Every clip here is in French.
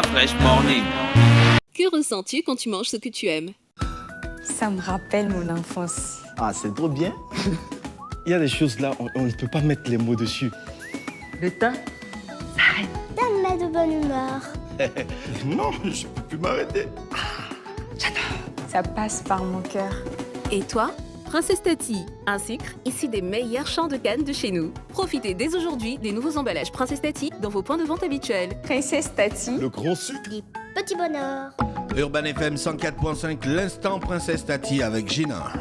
Fresh Morning. Que ressens-tu quand tu manges ce que tu aimes? Ça me rappelle mon enfance. Ah, c'est trop bien. Il y a des choses là, on ne peut pas mettre les mots dessus. Le temps s'arrête. Ça me met de bonne humeur. Non, je peux plus m'arrêter. Ça passe par mon cœur. Et toi? Princesse Tati, un sucre issu des meilleurs champs de canne de chez nous. Profitez dès aujourd'hui des nouveaux emballages Princesse Tati dans vos points de vente habituels. Princesse Tati. Le grand sucre. Des petits bonheurs. Urban FM 104.5, l'instant Princesse Tati avec Gina.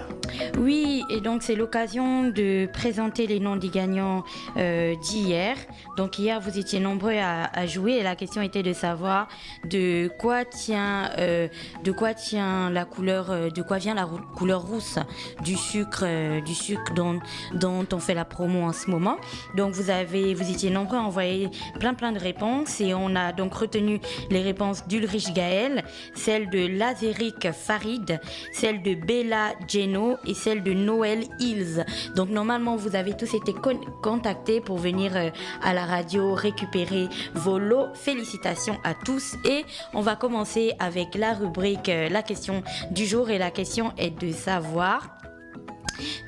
Oui, et donc c'est l'occasion de présenter les noms des gagnants d'hier. Donc hier, vous étiez nombreux à jouer et la question était de savoir de quoi tient la couleur, de quoi vient la couleur rousse du sucre dont on fait la promo en ce moment. Donc vous étiez nombreux à envoyer plein de réponses et on a donc retenu les réponses d'Ulrich Gaël, celle de Lazéric Farid, celle de Bella Geno et celle de Noël Hills. Donc normalement vous avez tous été contactés pour venir à la radio récupérer vos lots. Félicitations à tous et on va commencer avec la rubrique la question du jour et la question est de savoir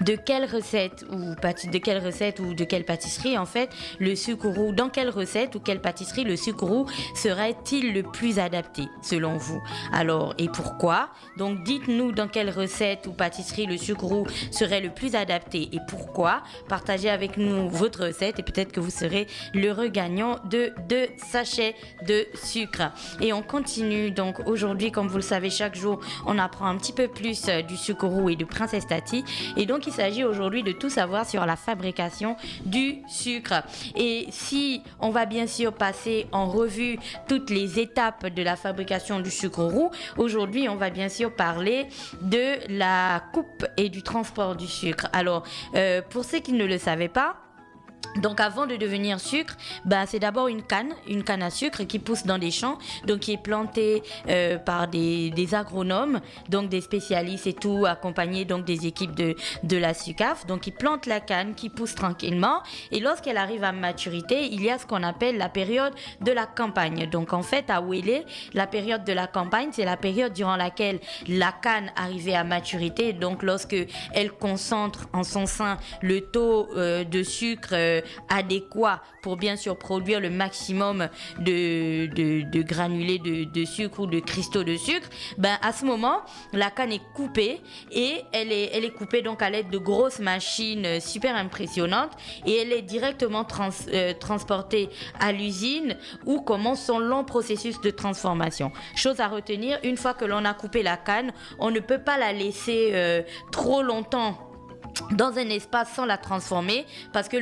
de quelle recette ou de quelle pâtisserie en fait le sucre roux, dans quelle recette ou quelle pâtisserie le sucre roux serait-il le plus adapté selon vous? Alors et pourquoi? Donc dites-nous dans quelle recette ou pâtisserie le sucre roux serait le plus adapté et pourquoi. Partagez avec nous votre recette et peut-être que vous serez l'heureux gagnant de 2 sachets de sucre. Et on continue donc aujourd'hui, comme vous le savez, chaque jour on apprend un petit peu plus du sucre roux et de Princesse Tati. Et donc, il s'agit aujourd'hui de tout savoir sur la fabrication du sucre. Et si on va bien sûr passer en revue toutes les étapes de la fabrication du sucre roux, aujourd'hui, on va bien sûr parler de la coupe et du transport du sucre. Alors, pour ceux qui ne le savaient pas, donc avant de devenir sucre, c'est d'abord une canne à sucre qui pousse dans des champs, donc qui est plantée par des agronomes, donc des spécialistes et tout, accompagnés donc des équipes de la SUCAF. Donc ils plantent la canne qui pousse tranquillement et lorsqu'elle arrive à maturité, il y a ce qu'on appelle la période de la campagne. Donc en fait à Ouélé, la période de la campagne, c'est la période durant laquelle la canne arrivait à maturité, donc lorsque elle concentre en son sein le taux de sucre adéquat pour bien sûr produire le maximum de granulés de sucre ou de cristaux de sucre, à ce moment la canne est coupée et elle est coupée donc à l'aide de grosses machines super impressionnantes et elle est directement transportée à l'usine où commence son long processus de transformation. Chose à retenir, une fois que l'on a coupé la canne, on ne peut pas la laisser trop longtemps dans un espace sans la transformer parce que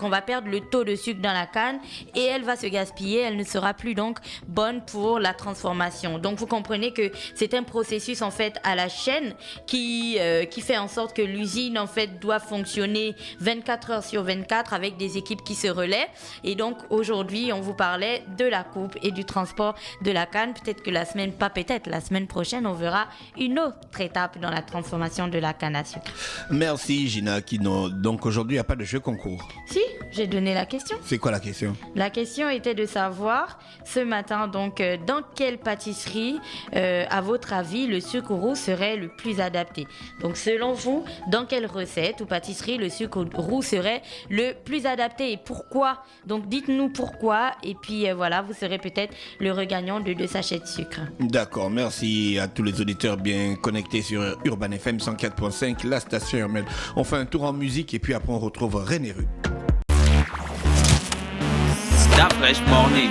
on va perdre le taux de sucre dans la canne et elle va se gaspiller, elle ne sera plus donc bonne pour la transformation. Donc vous comprenez que c'est un processus en fait à la chaîne qui fait en sorte que l'usine en fait doit fonctionner 24 heures sur 24 avec des équipes qui se relaient. Et donc aujourd'hui on vous parlait de la coupe et du transport de la canne. La semaine prochaine on verra une autre étape dans la transformation de la canne à sucre. Merci Gina, donc aujourd'hui il n'y a pas de jeu concours. Si, j'ai donné la question. C'est quoi la question? La question était de savoir ce matin donc dans quelle pâtisserie à votre avis le sucre roux serait le plus adapté. Donc selon vous, dans quelle recette ou pâtisserie le sucre roux serait le plus adapté et pourquoi? Donc dites-nous pourquoi et puis voilà, vous serez peut-être le regagnant de 2 sachets de sucre. D'accord, merci à tous les auditeurs bien connectés sur Urban FM 104.5, la station urbaine. On fait un tour en musique et puis après on retrouve René Rue. Fresh Morning.